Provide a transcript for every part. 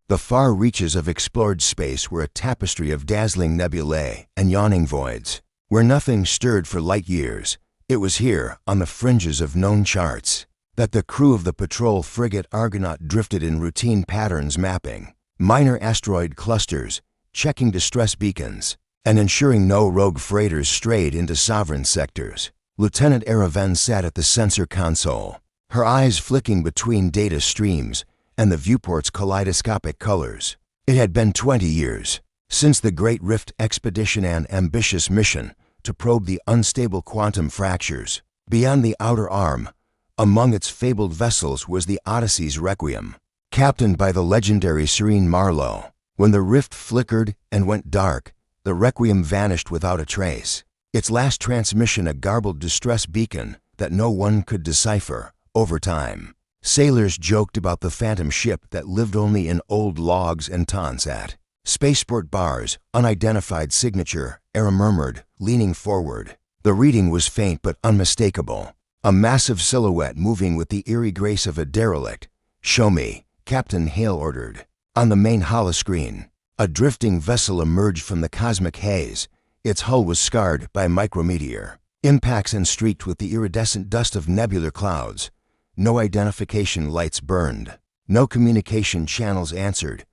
The far reaches of explored space were a tapestry of dazzling nebulae and yawning voids, where nothing stirred for light years. It was here, on the fringes of known charts, that the crew of the patrol frigate Argonaut drifted in routine patterns mapping minor asteroid clusters, checking distress beacons, and ensuring no rogue freighters strayed into sovereign sectors. Lieutenant Araven sat at the sensor console, her eyes flicking between data streams and the viewport's kaleidoscopic colors. It had been 20 years since the Great Rift expedition, an ambitious mission to probe the unstable quantum fractures beyond the outer arm. Among its fabled vessels was the Odysseys Requiem, captained by the legendary Serene Marlowe. When the rift flickered and went dark, the Requiem vanished without a trace, its last transmission a garbled distress beacon that no one could decipher. Over time, sailors joked about the phantom ship that lived only in old logs and taunts at spaceport bars. Unidentified signature, Era murmured, leaning forward. The reading was faint but unmistakable, a massive silhouette moving with the eerie grace of a derelict. "Show me," Captain Hale ordered. On the main holoscreen, a drifting vessel emerged from the cosmic haze. Its hull was scarred by micrometeor impacts and streaked with the iridescent dust of nebular clouds. No identification lights burned. No communication channels answered.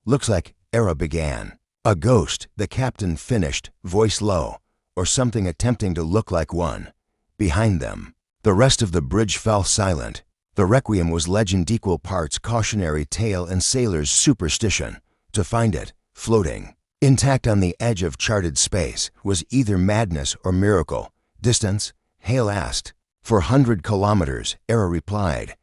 "Looks like," Era began. "A ghost," the captain finished, voice low, or something attempting to look like one. Behind them, the rest of the bridge fell silent. The Requiem was legend, equal parts cautionary tale and sailor's superstition. To find it, floating intact on the edge of charted space, was either madness or miracle. "Distance?" Hale asked. "400 kilometers, Era replied.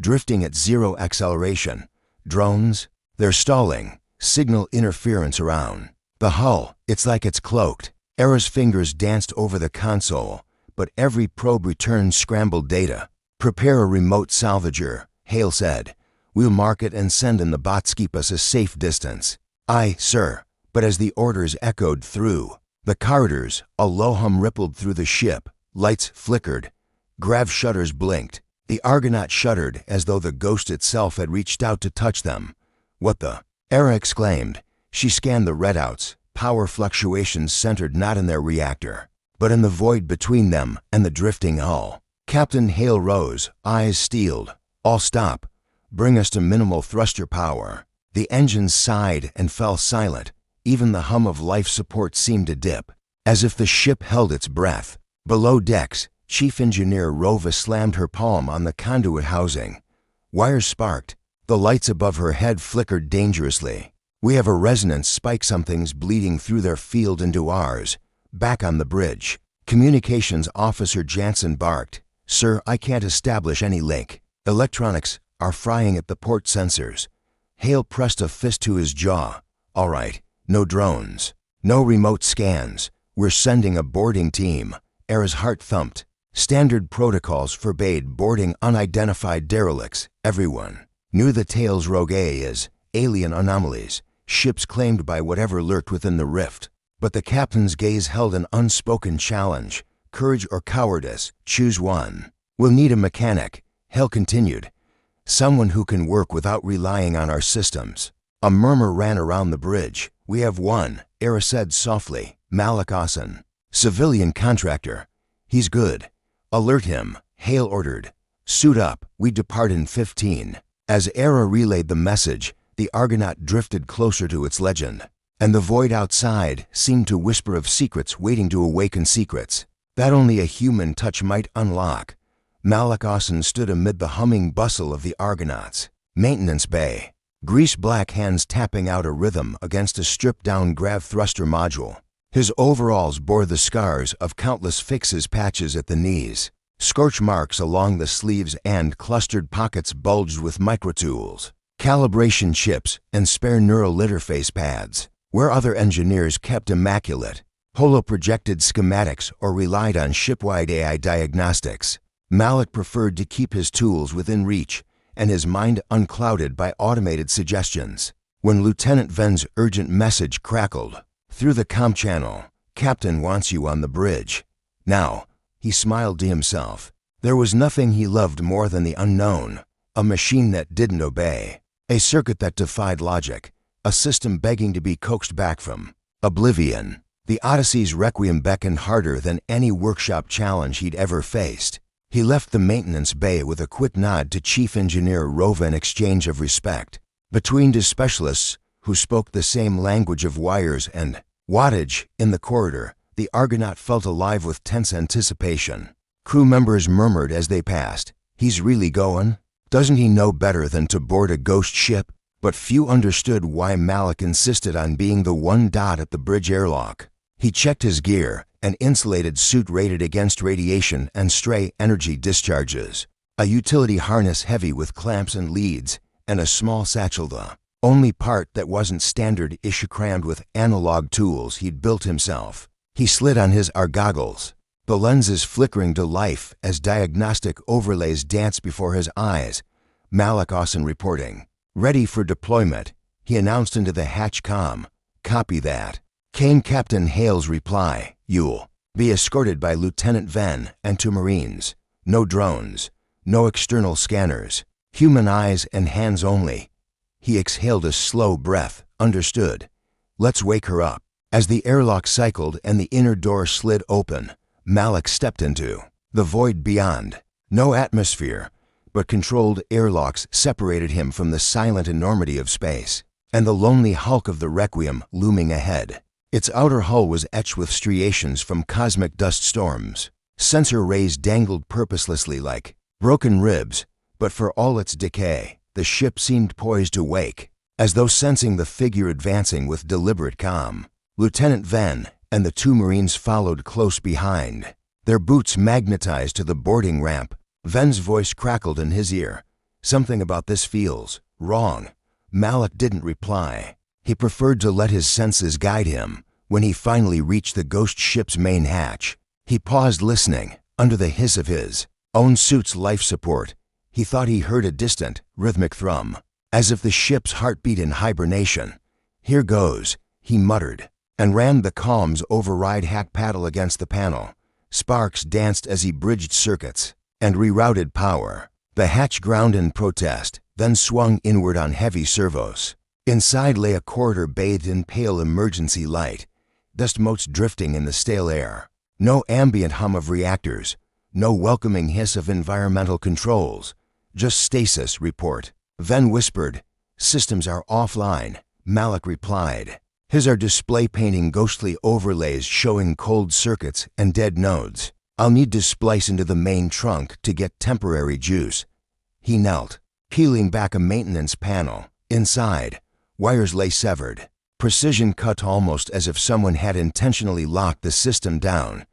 "Drifting at 0 acceleration. "Drones?" "They're stalling. Signal interference around the hull. It's like it's cloaked." Era's fingers danced over the console, but every probe returned scrambled data. "Prepare a remote salvager," Hale said. "We'll mark it and send in the bots. Keep us a safe distance." "Aye, sir." But as the orders echoed through the corridors, a low hum rippled through the ship. Lights flickered. Grav shutters blinked. The Argonaut shuddered as though the ghost itself had reached out to touch them. "What the?" Era exclaimed. She scanned the readouts. Power fluctuations centered not in their reactor, but in the void between them and the drifting hull. Captain Hale rose, eyes steeled. "All stop. Bring us to minimal thruster power." The engines sighed and fell silent. Even the hum of life support seemed to dip, as if the ship held its breath. Below decks, Chief Engineer Rova slammed her palm on the conduit housing. Wires sparked. The lights above her head flickered dangerously. "We have a resonance spike. Something's bleeding through their field into ours." Back on the bridge, Communications Officer Jansen barked. "Sir, I can't establish any link. Electronics are frying at the port sensors." Hale pressed a fist to his jaw. "All right. No drones. No remote scans. We're sending a boarding team." Era's heart thumped. Standard protocols forbade boarding unidentified derelicts. Everyone knew the tales rogue as alien anomalies, ships claimed by whatever lurked within the rift. But the captain's gaze held an unspoken challenge. "Courage or cowardice, choose one." "We'll need a mechanic," Hale continued. "Someone who can work without relying on our systems." A murmur ran around the bridge. "We have one," Era said softly. "Malik Hassan. Civilian contractor. He's good." "Alert him," Hale ordered. "Suit up. We depart in 15. As Era relayed the message, the Argonaut drifted closer to its legend, and the void outside seemed to whisper of secrets waiting to awaken, secrets that only a human touch might unlock. Malik Hassan stood amid the humming bustle of the Argonauts' maintenance bay, grease-black hands tapping out a rhythm against a stripped-down grav thruster module. His overalls bore the scars of countless fixes, patches at the knees, scorch marks along the sleeves, and clustered pockets bulged with microtools, calibration chips, and spare neural interface pads, where other engineers kept immaculate, holo-projected schematics or relied on ship-wide AI diagnostics. Malik preferred to keep his tools within reach and his mind unclouded by automated suggestions. When Lieutenant Ven's urgent message crackled through the comm channel, "Captain wants you on the bridge." Now, he smiled to himself. There was nothing he loved more than the unknown, a machine that didn't obey. A circuit that defied logic, a system begging to be coaxed back from oblivion. The Odyssey's Requiem beckoned harder than any workshop challenge he'd ever faced. He left the maintenance bay with a quick nod to Chief Engineer Rova in exchange of respect. Between his specialists, who spoke the same language of wires and wattage in the corridor, the Argonaut felt alive with tense anticipation. Crew members murmured as they passed, "He's really going? Doesn't he know better than to board a ghost ship?" But few understood why Malik insisted on being the one dot at the bridge airlock. He checked his gear, an insulated suit rated against radiation and stray energy discharges, a utility harness heavy with clamps and leads, and a small satchel, the only part that wasn't standard-ish, crammed with analog tools he'd built himself. He slid on his goggles, the lenses flickering to life as diagnostic overlays danced before his eyes. Malik Austin reporting. "Ready for deployment," he announced into the hatch comm. "Copy that." Came Captain Hale's reply. "You'll be escorted by Lieutenant Venn and 2 Marines. No drones, no external scanners, human eyes and hands only." He exhaled a slow breath. "Understood. Let's wake her up." As the airlock cycled and the inner door slid open, Malik stepped into the void beyond. No atmosphere, but controlled airlocks separated him from the silent enormity of space, and the lonely hulk of the Requiem looming ahead. Its outer hull was etched with striations from cosmic dust storms. Sensor rays dangled purposelessly like broken ribs, but for all its decay, the ship seemed poised to wake, as though sensing the figure advancing with deliberate calm. Lieutenant Venn and the 2 Marines followed close behind, their boots magnetized to the boarding ramp. Venn's voice crackled in his ear. "Something about this feels wrong." Malik didn't reply. He preferred to let his senses guide him. When he finally reached the ghost ship's main hatch, he paused, listening. Under the hiss of his own suit's life support, he thought he heard a distant, rhythmic thrum, as if the ship's heartbeat in hibernation. "Here goes," he muttered, and rammed the comm's override hack paddle against the panel. Sparks danced as he bridged circuits and rerouted power. The hatch ground in protest, then swung inward on heavy servos. Inside lay a corridor bathed in pale emergency light, dust motes drifting in the stale air. No ambient hum of reactors, no welcoming hiss of environmental controls, just stasis report. Venn whispered, "Systems are offline." Malik replied, "His are display painting ghostly overlays showing cold circuits and dead nodes. I'll need to splice into the main trunk to get temporary juice." He knelt, peeling back a maintenance panel. Inside, wires lay severed, precision cut almost as if someone had intentionally locked the system down.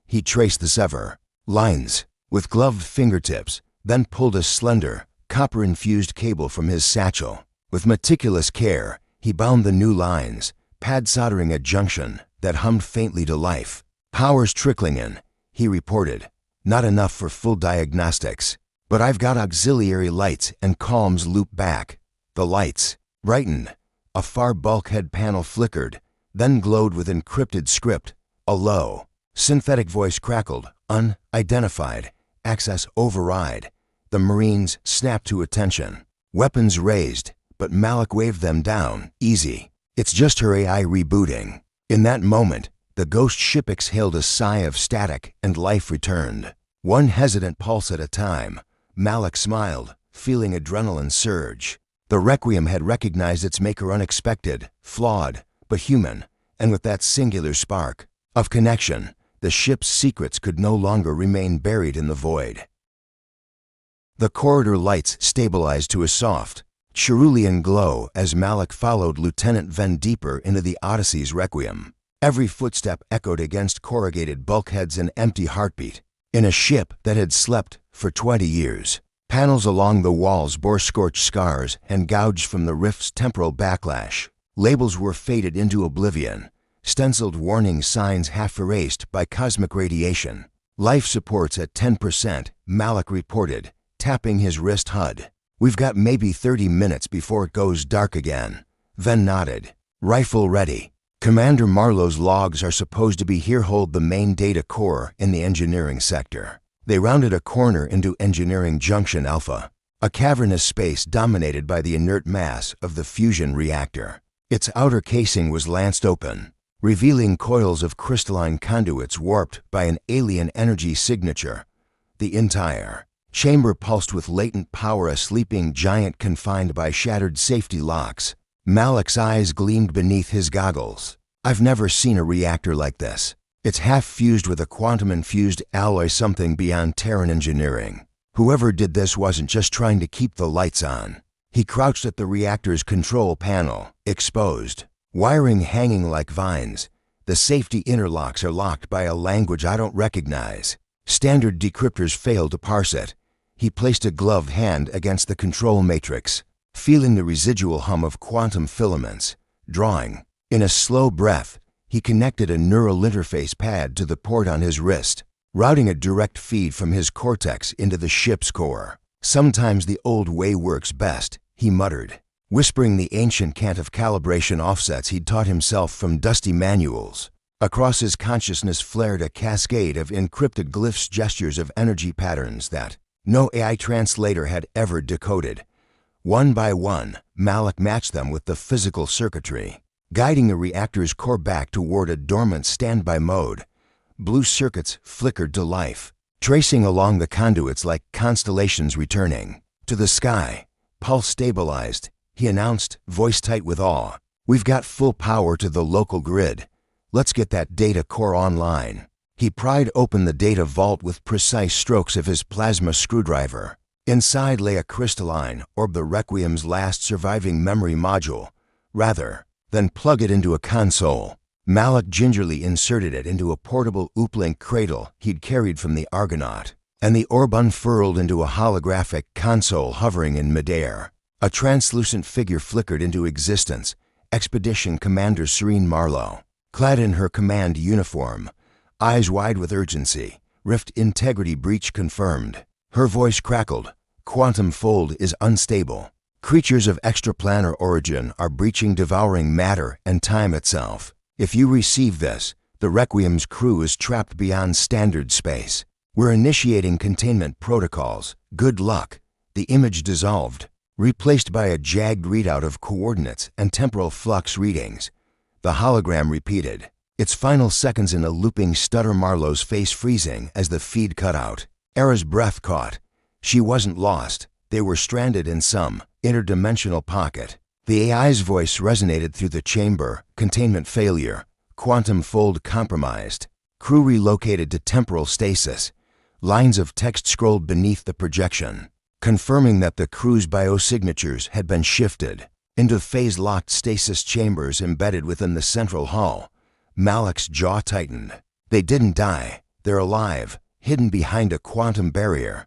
He traced the sever lines with gloved fingertips, then pulled a slender, copper-infused cable from his satchel. With meticulous care, he bound the new lines, pad soldering a junction that hummed faintly to life. "Power's trickling in," he reported. "Not enough for full diagnostics, but I've got auxiliary lights and comms loop back." The lights brightened. A far bulkhead panel flickered, then glowed with encrypted script. A low, synthetic voice crackled. "Unidentified. Access override." The Marines snapped to attention, weapons raised, but Malik waved them down. "Easy. It's just her AI rebooting." In that moment, the ghost ship exhaled a sigh of static and life returned. One hesitant pulse at a time, Malik smiled, feeling adrenaline surge. The Requiem had recognized its maker, unexpected, flawed, but human, and with that singular spark of connection, the ship's secrets could no longer remain buried in the void. The corridor lights stabilized to a soft, cerulean glow as Malik followed Lieutenant Venn deeper into the Odyssey's Requiem. Every footstep echoed against corrugated bulkheads and empty heartbeat. In a ship that had slept for 20 years, panels along the walls bore scorched scars and gouged from the rift's temporal backlash. Labels were faded into oblivion, stenciled warning signs half erased by cosmic radiation. "Life support's at 10%, Malik reported, tapping his wrist HUD. "We've got maybe 30 minutes before it goes dark again." Venn nodded. "Rifle ready." Commander Marlowe's logs are supposed to be here. Hold the main data core in the engineering sector. They rounded a corner into Engineering Junction Alpha. a cavernous space dominated by the inert mass of the fusion reactor. Its outer casing was lanced open, revealing coils of crystalline conduits warped by an alien energy signature. The entire chamber pulsed with latent power, a sleeping giant confined by shattered safety locks. Malik's eyes gleamed beneath his goggles. I've never seen a reactor like this. It's half-fused with a quantum-infused alloy, something beyond Terran engineering. Whoever did this wasn't just trying to keep the lights on. He crouched at the reactor's control panel, exposed, wiring hanging like vines. The safety interlocks are locked by a language I don't recognize. Standard decryptors fail to parse it. He placed a gloved hand against the control matrix, feeling the residual hum of quantum filaments. Drawing. In a slow breath, he connected a neural interface pad to the port on his wrist, routing a direct feed from his cortex into the ship's core. Sometimes the old way works best, he muttered, whispering the ancient cant of calibration offsets he'd taught himself from dusty manuals. Across his consciousness flared a cascade of encrypted glyphs, gestures of energy patterns that no AI translator had ever decoded. One by one, Malik matched them with the physical circuitry, guiding the reactor's core back toward a dormant standby mode. Blue circuits flickered to life, tracing along the conduits like constellations returning to the sky. Pulse stabilized, he announced, voice tight with awe. We've got full power to the local grid. Let's get that data core online. He pried open the data vault with precise strokes of his plasma screwdriver. Inside lay a crystalline orb, the Requiem's last surviving memory module. Rather than plug it into a console, Malik gingerly inserted it into a portable Uplink cradle he'd carried from the Argonaut, and the orb unfurled into a holographic console hovering in midair. A translucent figure flickered into existence, Expedition Commander Serene Marlowe, clad in her command uniform, eyes wide with urgency. Rift integrity breach confirmed. Her voice crackled. Quantum fold is unstable. Creatures of extraplanar origin are breaching, devouring matter and time itself. If you receive this, the Requiem's crew is trapped beyond standard space. We're initiating containment protocols. Good luck. The image dissolved, replaced by a jagged readout of coordinates and temporal flux readings. The hologram repeated, its final seconds in a looping stutter, Marlowe's face freezing as the feed cut out. Era's breath caught. She wasn't lost. They were stranded in some interdimensional pocket. The AI's voice resonated through the chamber. Containment failure. Quantum fold compromised. Crew relocated to temporal stasis. Lines of text scrolled beneath the projection, confirming that the crew's biosignatures had been shifted into phase-locked stasis chambers embedded within the central hull. Malik's jaw tightened. They didn't die. They're alive, hidden behind a quantum barrier.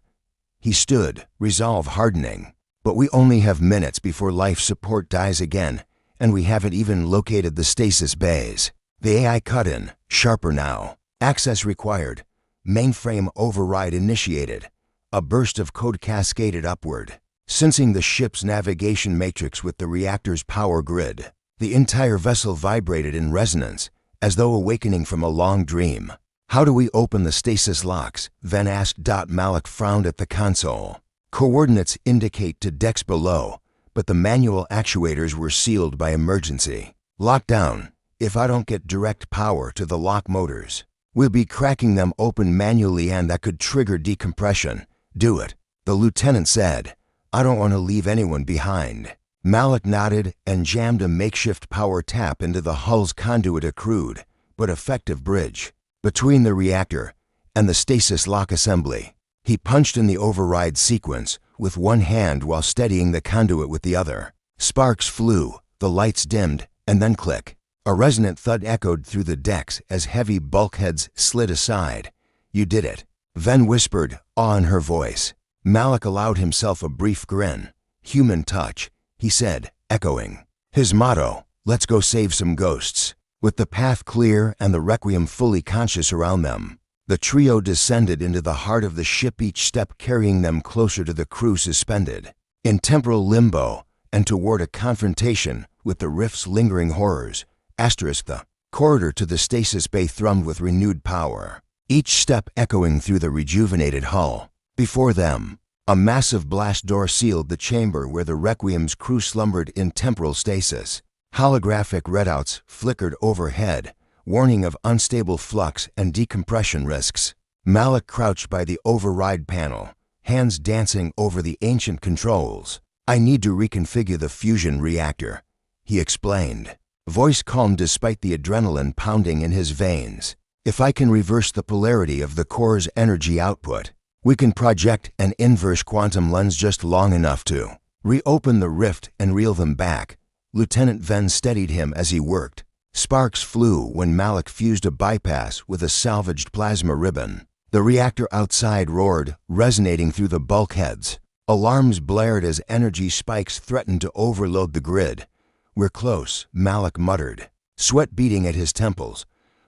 He stood, resolve hardening. But we only have minutes before life support dies again, and we haven't even located the stasis bays. The AI cut in, sharper now. Access required. Mainframe override initiated. A burst of code cascaded upward, sensing the ship's navigation matrix with the reactor's power grid. The entire vessel vibrated in resonance, as though awakening from a long dream. How do we open the stasis locks? Ven asked. Malik frowned at the console. Coordinates indicate to decks below, but the manual actuators were sealed by emergency. Lockdown. If I don't get direct power to the lock motors, we'll be cracking them open manually, and that could trigger decompression. Do it, the lieutenant said. I don't want to leave anyone behind. Malik nodded and jammed a makeshift power tap into the hull's conduit, a crude but effective bridge between the reactor and the stasis lock assembly. He punched in the override sequence with one hand while steadying the conduit with the other. Sparks flew, the lights dimmed, and then click. A resonant thud echoed through the decks as heavy bulkheads slid aside. You did it, Ven whispered, awe in her voice. Malik allowed himself a brief grin. Human touch, he said, echoing his motto, let's go save some ghosts. With the path clear and the Requiem fully conscious around them, the trio descended into the heart of the ship, each step carrying them closer to the crew suspended in temporal limbo and toward a confrontation with the rift's lingering horrors. The corridor to the stasis bay thrummed with renewed power, each step echoing through the rejuvenated hull. Before them, A massive blast door sealed the chamber where the Requiem's crew slumbered in temporal stasis. Holographic readouts flickered overhead, warning of unstable flux and decompression risks. Malik crouched by the override panel, hands dancing over the ancient controls. "I need to reconfigure the fusion reactor," he explained, voice calm despite the adrenaline pounding in his veins. "If I can reverse the polarity of the core's energy output, we can project an inverse quantum lens just long enough to reopen the rift and reel them back." Lieutenant Venn steadied him as he worked. Sparks flew when Malik fused a bypass with a salvaged plasma ribbon. The reactor outside roared, resonating through the bulkheads. Alarms blared as energy spikes threatened to overload the grid. "We're close," Malik muttered, sweat beading at his temples.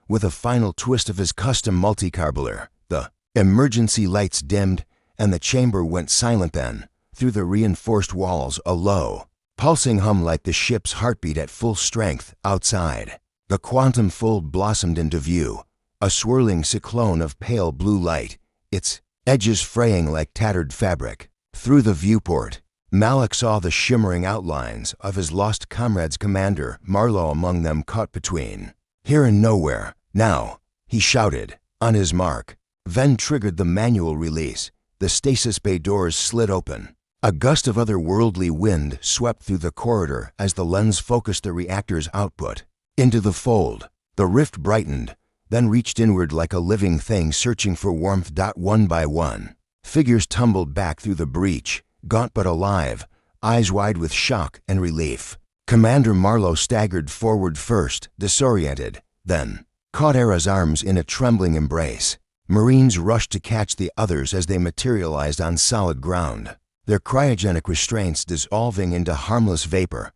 With a final twist of his custom multicarbular, the emergency lights dimmed, and the chamber went silent. Then, through the reinforced walls, a low, pulsing hum like the ship's heartbeat at full strength outside. The quantum fold blossomed into view, a swirling cyclone of pale blue light, its edges fraying like tattered fabric. Through the viewport, Malik saw the shimmering outlines of his lost comrade's commander, Marlowe among them caught between. "Here and nowhere, now," he shouted. On his mark, Venn triggered the manual release. The stasis bay doors slid open. A gust of otherworldly wind swept through the corridor as the lens focused the reactor's output. Into the fold, the rift brightened, then reached inward like a living thing searching for warmth. One by one, figures tumbled back through the breach, gaunt but alive, eyes wide with shock and relief. Commander Marlowe staggered forward first, disoriented, then caught Era's arms in a trembling embrace. Marines rushed to catch the others as they materialized on solid ground, their cryogenic restraints dissolving into harmless vapor.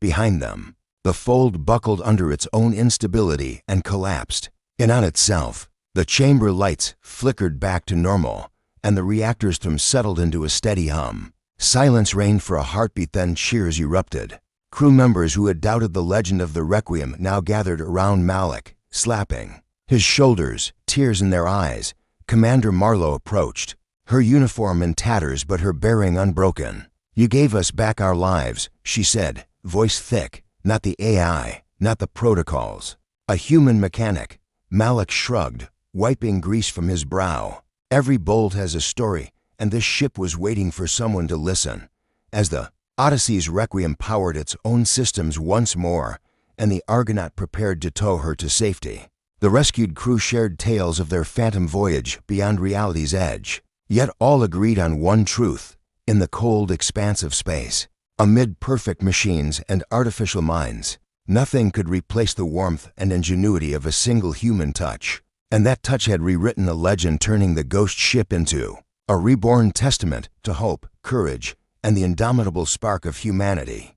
Behind them, the fold buckled under its own instability and collapsed. In on itself, the chamber lights flickered back to normal, and the reactor's thrum settled into a steady hum. Silence reigned for a heartbeat, then cheers erupted. Crew members who had doubted the legend of the Requiem now gathered around Malik, slapping his shoulders, tears in their eyes. Commander Marlowe approached, her uniform in tatters but her bearing unbroken. "You gave us back our lives," she said, voice thick. "Not the AI, not the protocols. A human mechanic." Malik shrugged, wiping grease from his brow. "Every bolt has a story, and this ship was waiting for someone to listen." As the Odyssey's Requiem powered its own systems once more, and the Argonaut prepared to tow her to safety, the rescued crew shared tales of their phantom voyage beyond reality's edge. Yet all agreed on one truth: in the cold expanse of space, amid perfect machines and artificial minds, nothing could replace the warmth and ingenuity of a single human touch. And that touch had rewritten a legend, turning the ghost ship into a reborn testament to hope, courage, and the indomitable spark of humanity.